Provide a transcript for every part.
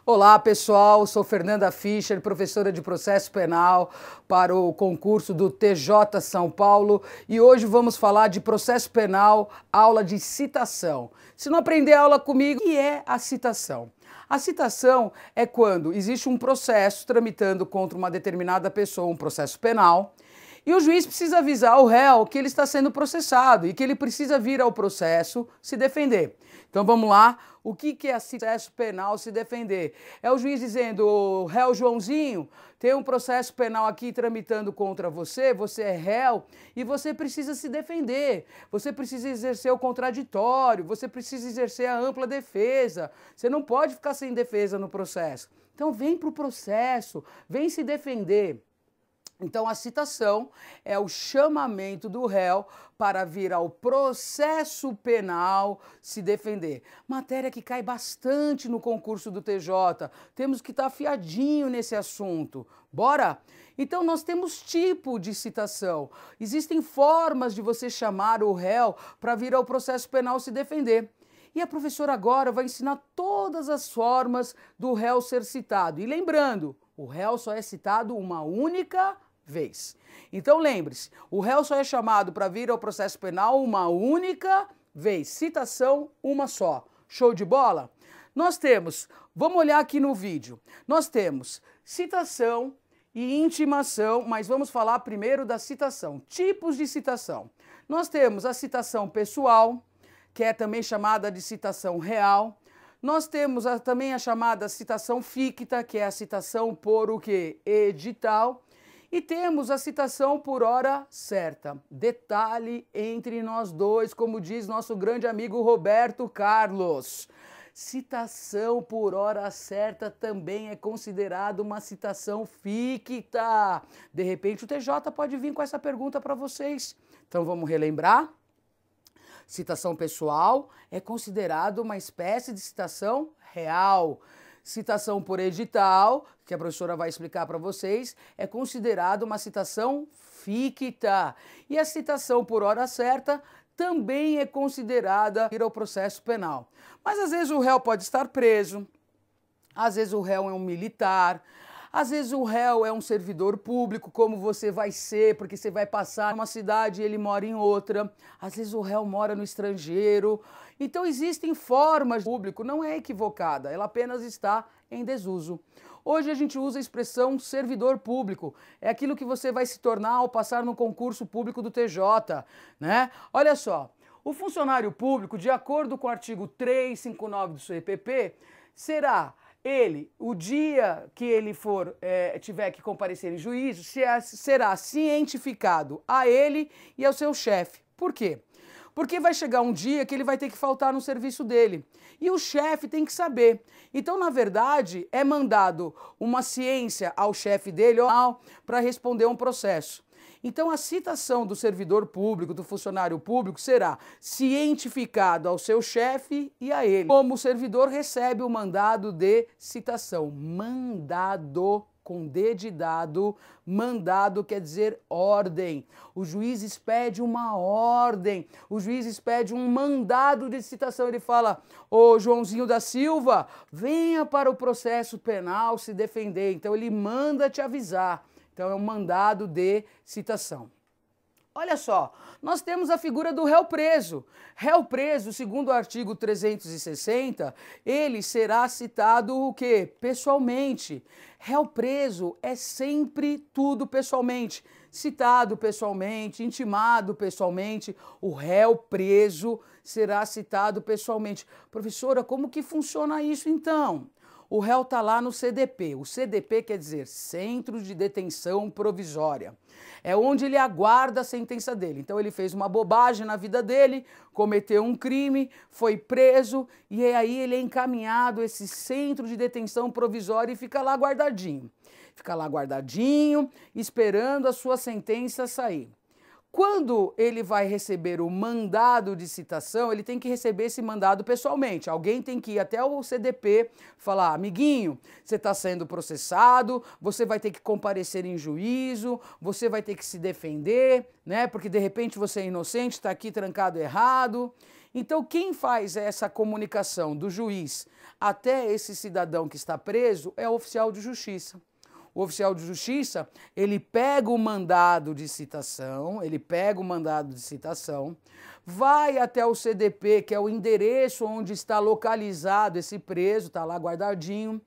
Olá pessoal, sou Fernanda Fischer, professora de processo penal para o concurso do TJ São Paulo e hoje vamos falar de processo penal, aula de citação. Se não aprender a aula comigo, o que é a citação? A citação é quando existe um processo tramitando contra uma determinada pessoa, um processo penal, e o juiz precisa avisar o réu que ele está sendo processado e que ele precisa vir ao processo se defender. Então vamos lá, o que é processo penal se defender? É o juiz dizendo, réu Joãozinho, tem um processo penal aqui tramitando contra você, você é réu e você precisa se defender, você precisa exercer o contraditório, você precisa exercer a ampla defesa, você não pode ficar sem defesa no processo. Então vem para o processo, vem se defender. Então, a citação é o chamamento do réu para vir ao processo penal se defender. Matéria que cai bastante no concurso do TJ. Temos que estar afiadinho nesse assunto. Bora? Então, nós temos tipo de citação. Existem formas de você chamar o réu para vir ao processo penal se defender. E a professora agora vai ensinar todas as formas do réu ser citado. E lembrando, o réu só é citado uma única vez. Então lembre-se, o réu só é chamado para vir ao processo penal uma única vez. Citação, uma só. Show de bola? Nós temos, vamos olhar aqui no vídeo, nós temos citação e intimação, mas vamos falar primeiro da citação. Tipos de citação. Nós temos a citação pessoal, que é também chamada de citação real. Nós temos também a chamada citação ficta, que é a citação por o quê? Edital. E temos a citação por hora certa. Detalhe entre nós dois, como diz nosso grande amigo Roberto Carlos. Citação por hora certa também é considerada uma citação ficta. De repente o TJ pode vir com essa pergunta para vocês. Então vamos relembrar? Citação pessoal é considerado uma espécie de citação real. Citação por edital, que a professora vai explicar para vocês, é considerado uma citação ficta. E a citação por hora certa também é considerada ir ao processo penal. Mas às vezes o réu pode estar preso, às vezes o réu é um militar, às vezes o réu é um servidor público, como você vai ser, porque você vai passar numa cidade e ele mora em outra. Às vezes o réu mora no estrangeiro. Então existem formas de público, não é equivocada, ela apenas está em desuso. Hoje a gente usa a expressão servidor público, é aquilo que você vai se tornar ao passar no concurso público do TJ, né? Olha só, o funcionário público, de acordo com o artigo 359 do CPP, será ele, o dia que ele tiver que comparecer em juízo, será cientificado a ele e ao seu chefe. Por quê? Porque vai chegar um dia que ele vai ter que faltar no serviço dele. E o chefe tem que saber. Então, na verdade, é mandado uma ciência ao chefe dele para responder um processo. Então, a citação do servidor público, do funcionário público, será cientificado ao seu chefe e a ele. Como o servidor recebe o mandado de citação. Mandado com D de dado, mandado quer dizer ordem. O juiz expede uma ordem, o juiz expede um mandado de citação. Ele fala, ô Joãozinho da Silva, venha para o processo penal se defender. Então ele manda te avisar. Então é um mandado de citação. Olha só, nós temos a figura do réu preso. Réu preso, segundo o artigo 360, ele será citado o quê? Pessoalmente. Réu preso é sempre tudo pessoalmente. Citado pessoalmente, intimado pessoalmente. O réu preso será citado pessoalmente. Professora, como que funciona isso então? O réu está lá no CDP. O CDP quer dizer Centro de Detenção Provisória. É onde ele aguarda a sentença dele. Então ele fez uma bobagem na vida dele, cometeu um crime, foi preso e aí ele é encaminhado a esse Centro de Detenção Provisória e fica lá guardadinho. Fica lá guardadinho, esperando a sua sentença sair. Quando ele vai receber o mandado de citação, ele tem que receber esse mandado pessoalmente. Alguém tem que ir até o CDP falar: amiguinho, você está sendo processado, você vai ter que comparecer em juízo, você vai ter que se defender, né? Porque de repente você é inocente, está aqui trancado errado. Então, quem faz essa comunicação do juiz até esse cidadão que está preso é o oficial de justiça. O oficial de justiça, ele pega o mandado de citação, vai até o CDP, que é o endereço onde está localizado esse preso, está lá guardadinho,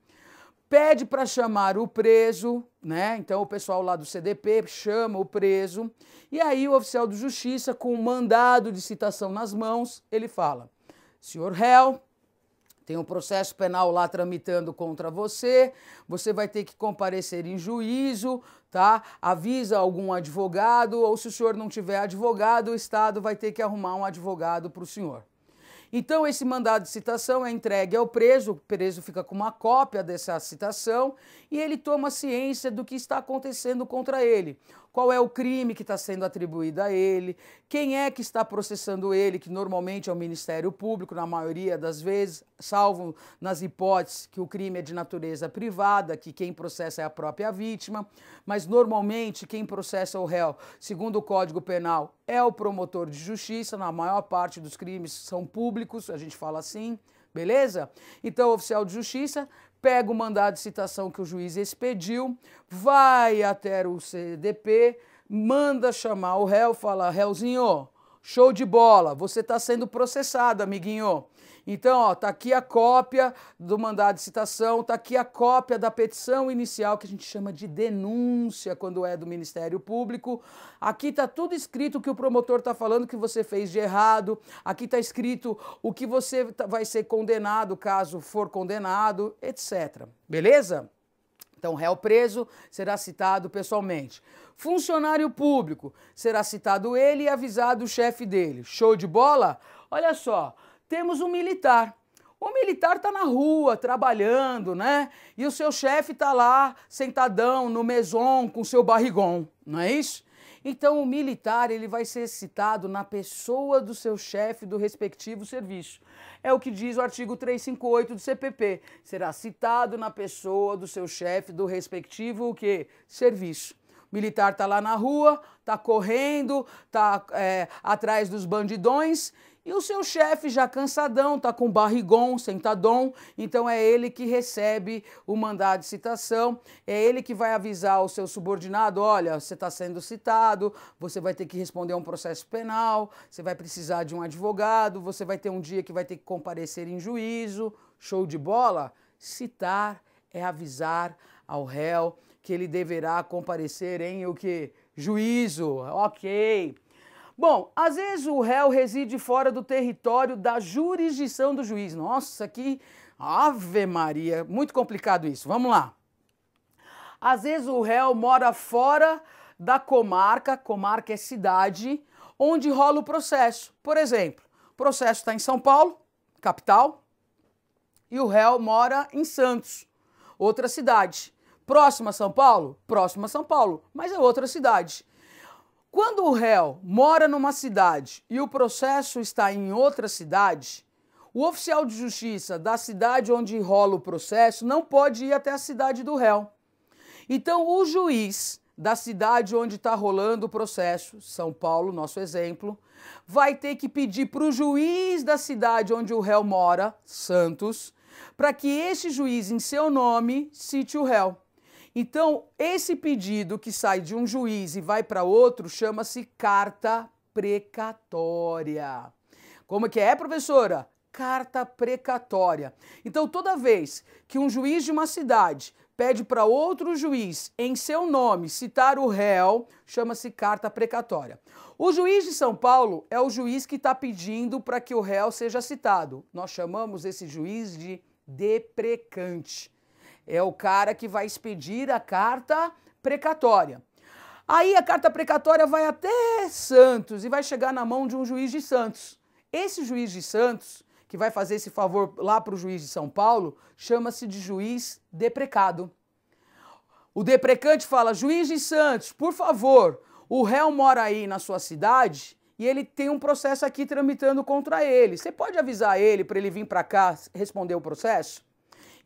pede para chamar o preso, né? Então o pessoal lá do CDP chama o preso, e aí o oficial de justiça, com o mandado de citação nas mãos, ele fala: senhor réu, tem um processo penal lá tramitando contra você, você vai ter que comparecer em juízo, tá? Avisa algum advogado, ou se o senhor não tiver advogado, o Estado vai ter que arrumar um advogado para o senhor. Então esse mandado de citação é entregue ao preso, o preso fica com uma cópia dessa citação e ele toma ciência do que está acontecendo contra ele. Qual é o crime que está sendo atribuído a ele, quem é que está processando ele, que normalmente é o Ministério Público, na maioria das vezes, salvo nas hipóteses que o crime é de natureza privada, que quem processa é a própria vítima, mas normalmente quem processa o réu, segundo o Código Penal, é o promotor de justiça, na maior parte dos crimes são públicos, a gente fala assim, beleza? Então o oficial de justiça pega o mandado de citação que o juiz expediu, vai até o CDP, manda chamar o réu, fala: réuzinho, show de bola, você está sendo processado, amiguinho. Então, ó, tá aqui a cópia do mandado de citação, tá aqui a cópia da petição inicial, que a gente chama de denúncia quando é do Ministério Público. Aqui tá tudo escrito o que o promotor está falando que você fez de errado. Aqui tá escrito o que você vai ser condenado caso for condenado, etc. Beleza? Então, réu preso será citado pessoalmente. Funcionário público, será citado ele e avisado o chefe dele. Show de bola? Olha só. Temos um militar. O militar está na rua, trabalhando, né? E o seu chefe está lá, sentadão no meson, com seu barrigão, não é isso? Então o militar, ele vai ser citado na pessoa do seu chefe do respectivo serviço. É o que diz o artigo 358 do CPP. Será citado na pessoa do seu chefe do respectivo o quê? Serviço. O militar está lá na rua, está correndo, está atrás dos bandidões, e o seu chefe já cansadão, está com barrigão, sentadão, então é ele que recebe o mandado de citação, é ele que vai avisar o seu subordinado: olha, você está sendo citado, você vai ter que responder a um processo penal, você vai precisar de um advogado, você vai ter um dia que vai ter que comparecer em juízo. Show de bola? Citar é avisar ao réu que ele deverá comparecer em o quê? Juízo. Ok. Bom, às vezes o réu reside fora do território da jurisdição do juiz. Nossa, que Ave Maria, muito complicado isso. Vamos lá. Às vezes o réu mora fora da comarca, comarca é cidade, onde rola o processo. Por exemplo, o processo está em São Paulo, capital, e o réu mora em Santos, outra cidade. Próxima a São Paulo? Próxima a São Paulo, mas é outra cidade. Quando o réu mora numa cidade e o processo está em outra cidade, o oficial de justiça da cidade onde rola o processo não pode ir até a cidade do réu. Então, o juiz da cidade onde está rolando o processo, São Paulo, nosso exemplo, vai ter que pedir para o juiz da cidade onde o réu mora, Santos, para que esse juiz, em seu nome, cite o réu. Então, esse pedido que sai de um juiz e vai para outro chama-se carta precatória. Como que é, professora? Carta precatória. Então, toda vez que um juiz de uma cidade pede para outro juiz, em seu nome, citar o réu, chama-se carta precatória. O juiz de São Paulo é o juiz que está pedindo para que o réu seja citado. Nós chamamos esse juiz de deprecante. É o cara que vai expedir a carta precatória. Aí a carta precatória vai até Santos e vai chegar na mão de um juiz de Santos. Esse juiz de Santos, que vai fazer esse favor lá para o juiz de São Paulo, chama-se de juiz deprecado. O deprecante fala: juiz de Santos, por favor, o réu mora aí na sua cidade e ele tem um processo aqui tramitando contra ele. Você pode avisar ele para ele vir para cá responder o processo?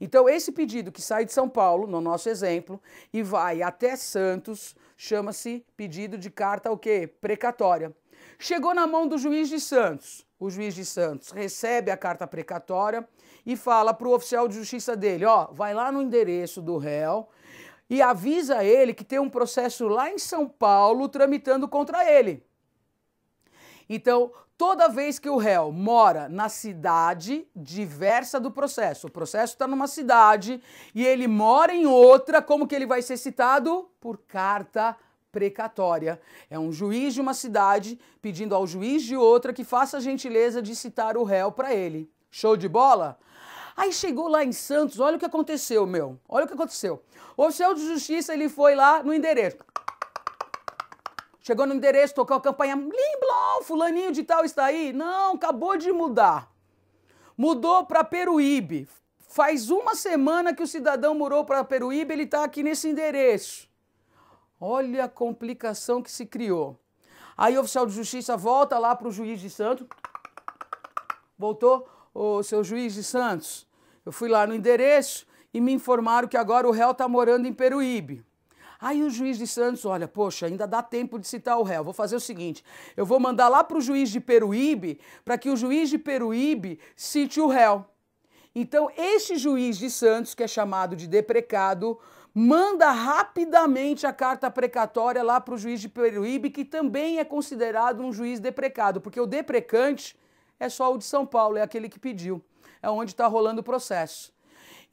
Então, esse pedido que sai de São Paulo, no nosso exemplo, e vai até Santos, chama-se pedido de carta o quê? Precatória. Chegou na mão do juiz de Santos. O juiz de Santos recebe a carta precatória e fala para o oficial de justiça dele, ó, vai lá no endereço do réu e avisa ele que tem um processo lá em São Paulo tramitando contra ele. Então, toda vez que o réu mora na cidade diversa do processo, o processo está numa cidade e ele mora em outra, como que ele vai ser citado? Por carta precatória. É um juiz de uma cidade pedindo ao juiz de outra que faça a gentileza de citar o réu para ele. Show de bola? Aí chegou lá em Santos, olha o que aconteceu, meu. Olha o que aconteceu. O oficial de justiça, ele foi lá no endereço. Chegou no endereço, tocou a campainha, blim, blom, fulaninho de tal está aí? Não, acabou de mudar. Mudou para Peruíbe. Faz uma semana que o cidadão mudou para Peruíbe, ele está aqui nesse endereço. Olha a complicação que se criou. Aí o oficial de justiça volta lá para o juiz de Santos. Voltou, ô seu juiz de Santos, eu fui lá no endereço e me informaram que agora o réu está morando em Peruíbe. Aí o juiz de Santos, olha, poxa, ainda dá tempo de citar o réu. Vou fazer o seguinte, eu vou mandar lá para o juiz de Peruíbe, para que o juiz de Peruíbe cite o réu. Então, este juiz de Santos, que é chamado de deprecado, manda rapidamente a carta precatória lá para o juiz de Peruíbe, que também é considerado um juiz deprecado, porque o deprecante é só o de São Paulo, é aquele que pediu, é onde está rolando o processo.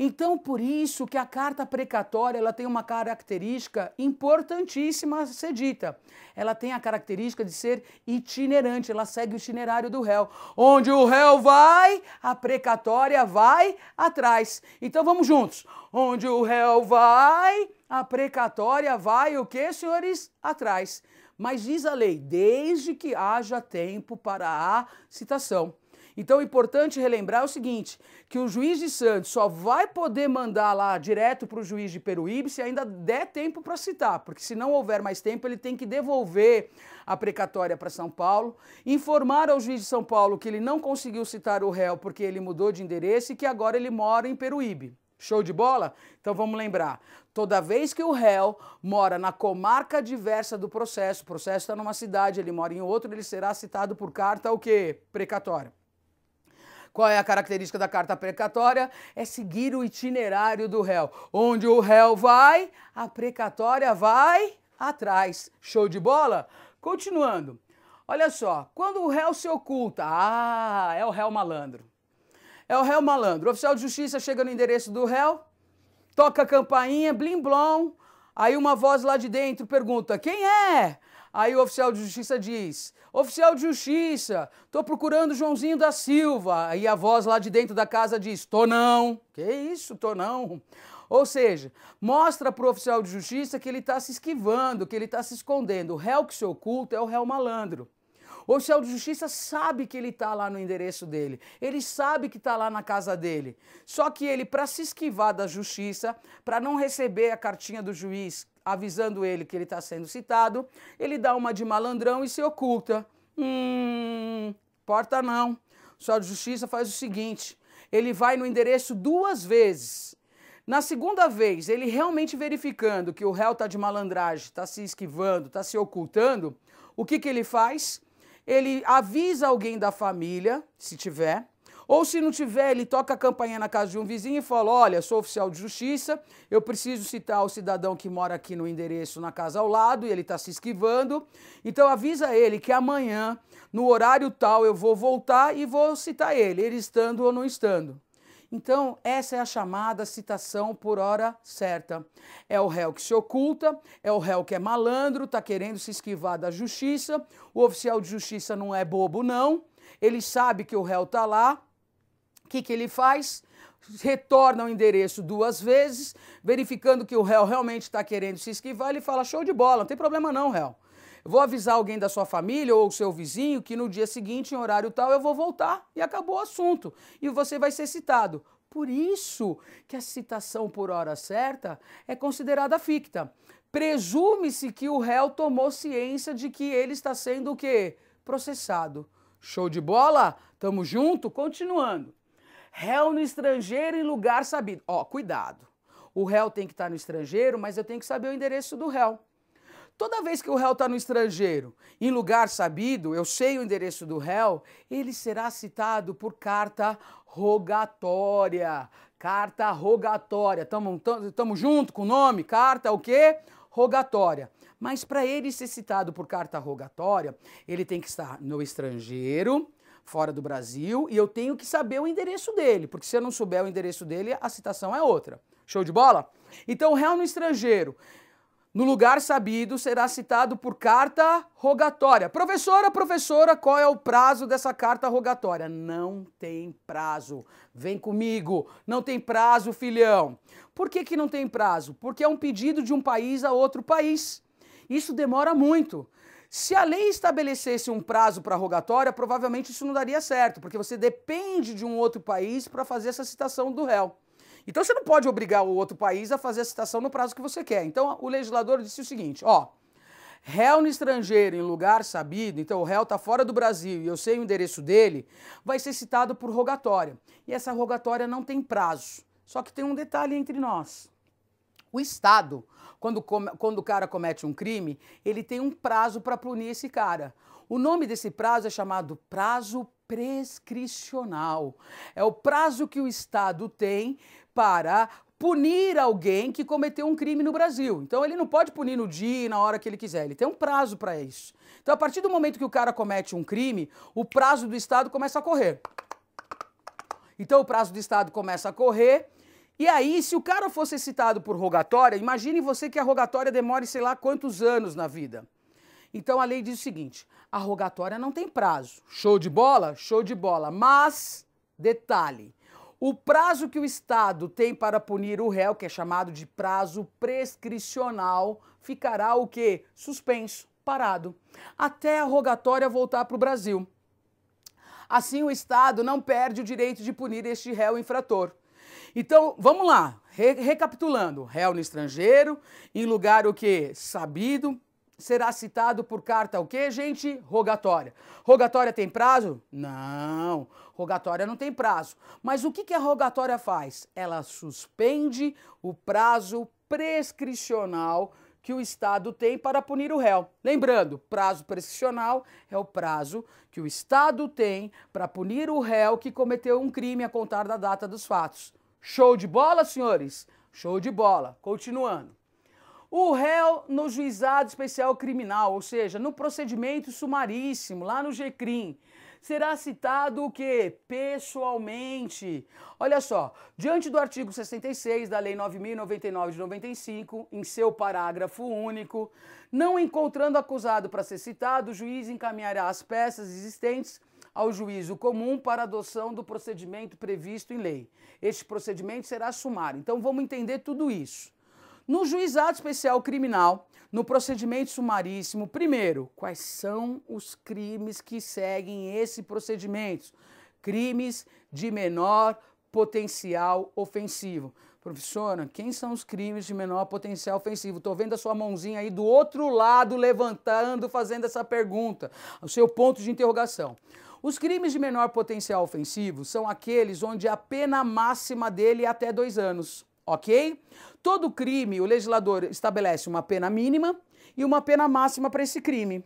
Então, por isso que a carta precatória ela tem uma característica importantíssima a ser dita. Ela tem a característica de ser itinerante, ela segue o itinerário do réu. Onde o réu vai, a precatória vai atrás. Então, vamos juntos. Onde o réu vai, a precatória vai, o quê, senhores? Atrás. Mas diz a lei, desde que haja tempo para a citação. Então, é importante relembrar o seguinte, que o juiz de Santos só vai poder mandar lá direto para o juiz de Peruíbe se ainda der tempo para citar, porque se não houver mais tempo, ele tem que devolver a precatória para São Paulo, informar ao juiz de São Paulo que ele não conseguiu citar o réu porque ele mudou de endereço e que agora ele mora em Peruíbe. Show de bola? Então vamos lembrar, toda vez que o réu mora na comarca diversa do processo, o processo está numa cidade, ele mora em outra, ele será citado por carta o quê? Precatória. Qual é a característica da carta precatória? É seguir o itinerário do réu. Onde o réu vai, a precatória vai atrás. Show de bola? Continuando. Olha só, quando o réu se oculta, é o réu malandro. É o réu malandro. O oficial de justiça chega no endereço do réu, toca a campainha, blim blom, aí uma voz lá de dentro pergunta, quem é? Aí o oficial de justiça diz, oficial de justiça, tô procurando Joãozinho da Silva. Aí a voz lá de dentro da casa diz, tô não. Que isso, tô não. Ou seja, mostra para o oficial de justiça que ele está se esquivando, que ele está se escondendo. O réu que se oculta é o réu malandro. O oficial de justiça sabe que ele está lá no endereço dele, ele sabe que está lá na casa dele. Só que ele, para se esquivar da justiça, para não receber a cartinha do juiz avisando ele que ele está sendo citado, ele dá uma de malandrão e se oculta. Importa não. O oficial de justiça faz o seguinte, ele vai no endereço 2 vezes. Na segunda vez, ele realmente verificando que o réu está de malandragem, está se esquivando, está se ocultando, o que ele faz? Ele avisa alguém da família, se tiver, ou se não tiver, ele toca a campainha na casa de um vizinho e fala, olha, sou oficial de justiça, eu preciso citar o cidadão que mora aqui no endereço na casa ao lado e ele está se esquivando, então avisa ele que amanhã, no horário tal, eu vou voltar e vou citar ele estando ou não estando. Então, essa é a chamada citação por hora certa. É o réu que se oculta, é o réu que é malandro, está querendo se esquivar da justiça, o oficial de justiça não é bobo não, ele sabe que o réu está lá, o que ele faz? Retorna ao endereço 2 vezes, verificando que o réu realmente está querendo se esquivar, ele fala, show de bola, não tem problema não, réu. Eu vou avisar alguém da sua família ou o seu vizinho que no dia seguinte, em horário tal, eu vou voltar e acabou o assunto. E você vai ser citado. Por isso que a citação por hora certa é considerada ficta. presume-se que o réu tomou ciência de que ele está sendo o quê? Processado. Show de bola? Tamo junto? Continuando. Réu no estrangeiro em lugar sabido. Ó, cuidado. O réu tem que estar no estrangeiro, mas eu tenho que saber o endereço do réu. Toda vez que o réu está no estrangeiro, em lugar sabido, eu sei o endereço do réu, ele será citado por carta rogatória. Carta rogatória. Tamo junto com o nome? Carta o quê? Rogatória. Mas para ele ser citado por carta rogatória, ele tem que estar no estrangeiro, fora do Brasil, e eu tenho que saber o endereço dele, porque se eu não souber o endereço dele, a citação é outra. Show de bola? Então, o réu no estrangeiro, no lugar sabido, será citado por carta rogatória. Professora, qual é o prazo dessa carta rogatória? Não tem prazo. Vem comigo. Não tem prazo, filhão. Por que não tem prazo? Porque é um pedido de um país a outro país. Isso demora muito. Se a lei estabelecesse um prazo para rogatória, provavelmente isso não daria certo, porque você depende de um outro país para fazer essa citação do réu. Então você não pode obrigar o outro país a fazer a citação no prazo que você quer. Então o legislador disse o seguinte, ó, réu no estrangeiro em lugar sabido, então o réu está fora do Brasil e eu sei o endereço dele, vai ser citado por rogatória. E essa rogatória não tem prazo. Só que tem um detalhe entre nós. O Estado, quando o cara comete um crime, ele tem um prazo para punir esse cara. O nome desse prazo é chamado prazo prescricional. É o prazo que o Estado tem para punir alguém que cometeu um crime no Brasil. Então ele não pode punir no dia e na hora que ele quiser, ele tem um prazo para isso. Então a partir do momento que o cara comete um crime, o prazo do Estado começa a correr. Então o prazo do Estado começa a correr. E aí, se o cara fosse citado por rogatória, imagine você que a rogatória demore sei lá quantos anos na vida. Então a lei diz o seguinte, a rogatória não tem prazo. Show de bola? Show de bola. Mas, detalhe, o prazo que o Estado tem para punir o réu, que é chamado de prazo prescricional, ficará o quê? Suspenso, parado, até a rogatória voltar para o Brasil. Assim o Estado não perde o direito de punir este réu infrator. Então, vamos lá, recapitulando, réu no estrangeiro, em lugar o quê? Sabido, será citado por carta o quê, gente? Rogatória. Rogatória tem prazo? Não, rogatória não tem prazo. Mas o que a rogatória faz? Ela suspende o prazo prescricional que o Estado tem para punir o réu. Lembrando, prazo prescricional é o prazo que o Estado tem para punir o réu que cometeu um crime a contar da data dos fatos. Show de bola, senhores? Show de bola. Continuando. O réu no juizado especial criminal, ou seja, no procedimento sumaríssimo, lá no GCRIM, será citado o quê? Pessoalmente. Olha só, diante do artigo 66 da Lei 9.099 de 95, em seu parágrafo único, não encontrando acusado para ser citado, o juiz encaminhará as peças existentes ao juízo comum para adoção do procedimento previsto em lei. Este procedimento será sumário. Então vamos entender tudo isso. No juizado especial criminal, no procedimento sumaríssimo, primeiro, quais são os crimes que seguem esse procedimento? Crimes de menor potencial ofensivo. Professora, quem são os crimes de menor potencial ofensivo? Estou vendo a sua mãozinha aí do outro lado levantando, fazendo essa pergunta, o seu ponto de interrogação. Os crimes de menor potencial ofensivo são aqueles onde a pena máxima dele é até 2 anos, ok? Todo crime, o legislador estabelece uma pena mínima e uma pena máxima para esse crime.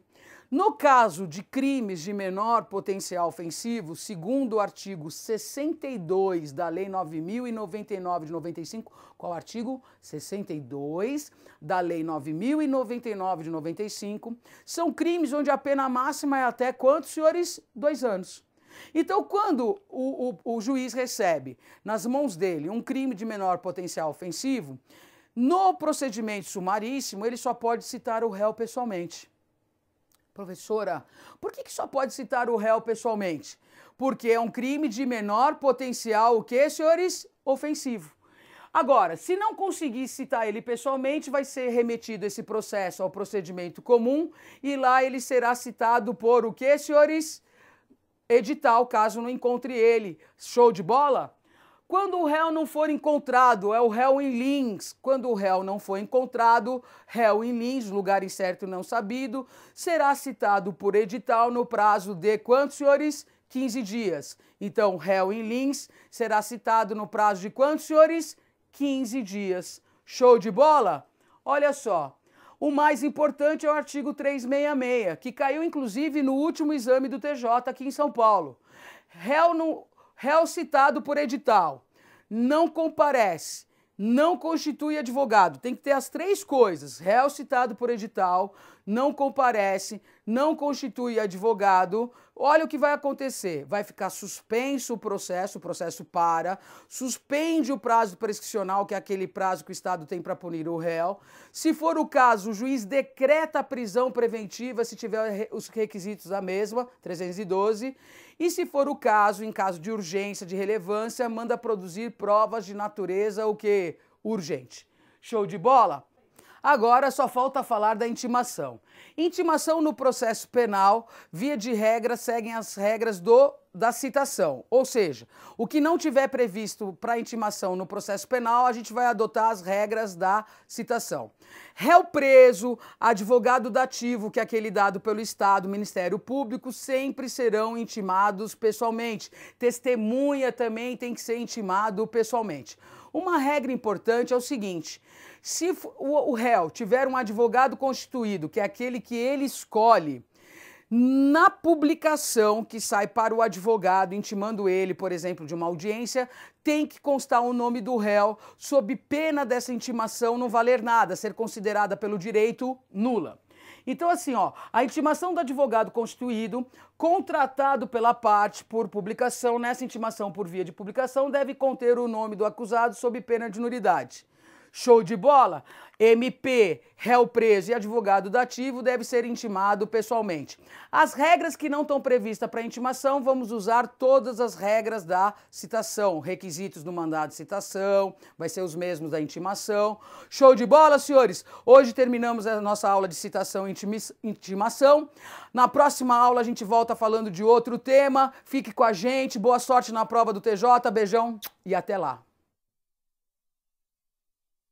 No caso de crimes de menor potencial ofensivo, segundo o artigo 62 da Lei 9.099 de 95, qual artigo? 62 da Lei 9.099 de 95, são crimes onde a pena máxima é até quantos, senhores? 2 anos. Então, quando o juiz recebe nas mãos dele um crime de menor potencial ofensivo, no procedimento sumaríssimo, ele só pode citar o réu pessoalmente. Professora, por que só pode citar o réu pessoalmente? Porque é um crime de menor potencial, o quê, senhores? Ofensivo. Agora, se não conseguir citar ele pessoalmente, vai ser remetido esse processo ao procedimento comum e lá ele será citado por o quê, senhores? Edital, caso não encontre ele. Show de bola? Quando o réu não for encontrado, é o réu em lins. Quando o réu não for encontrado, réu em lins, lugar incerto e não sabido, será citado por edital no prazo de quantos, senhores? 15 dias. Então, réu em lins será citado no prazo de quantos, senhores? 15 dias. Show de bola? Olha só. O mais importante é o artigo 366, que caiu inclusive no último exame do TJ aqui em São Paulo. Réu citado por edital, não comparece, não constitui advogado. Tem que ter as três coisas. Réu citado por edital, não comparece, não constitui advogado. Olha o que vai acontecer. Vai ficar suspenso o processo para, suspende o prazo prescricional, que é aquele prazo que o Estado tem para punir o réu. Se for o caso, o juiz decreta a prisão preventiva, se tiver os requisitos da mesma, 312. E se for o caso, em caso de urgência, de relevância, manda produzir provas de natureza, o que? Urgente. Show de bola? Agora só falta falar da intimação. Intimação no processo penal, via de regra, seguem as regras da citação. Ou seja, o que não tiver previsto para intimação no processo penal, a gente vai adotar as regras da citação. Réu preso, advogado dativo, que é aquele dado pelo Estado, Ministério Público, sempre serão intimados pessoalmente. Testemunha também tem que ser intimado pessoalmente. Uma regra importante é o seguinte: se o réu tiver um advogado constituído, que é aquele que ele escolhe, na publicação que sai para o advogado, intimando ele, por exemplo, de uma audiência, tem que constar o nome do réu, sob pena dessa intimação não valer nada, ser considerada pelo direito nula. Então, assim, ó, a intimação do advogado constituído, contratado pela parte por publicação, nessa intimação por via de publicação, deve conter o nome do acusado sob pena de nulidade. Show de bola? MP, réu preso e advogado dativo deve ser intimado pessoalmente. As regras que não estão previstas para intimação, vamos usar todas as regras da citação. Requisitos do mandado de citação, vai ser os mesmos da intimação. Show de bola, senhores? Hoje terminamos a nossa aula de citação e intimação. Na próxima aula a gente volta falando de outro tema. Fique com a gente, boa sorte na prova do TJ, beijão e até lá.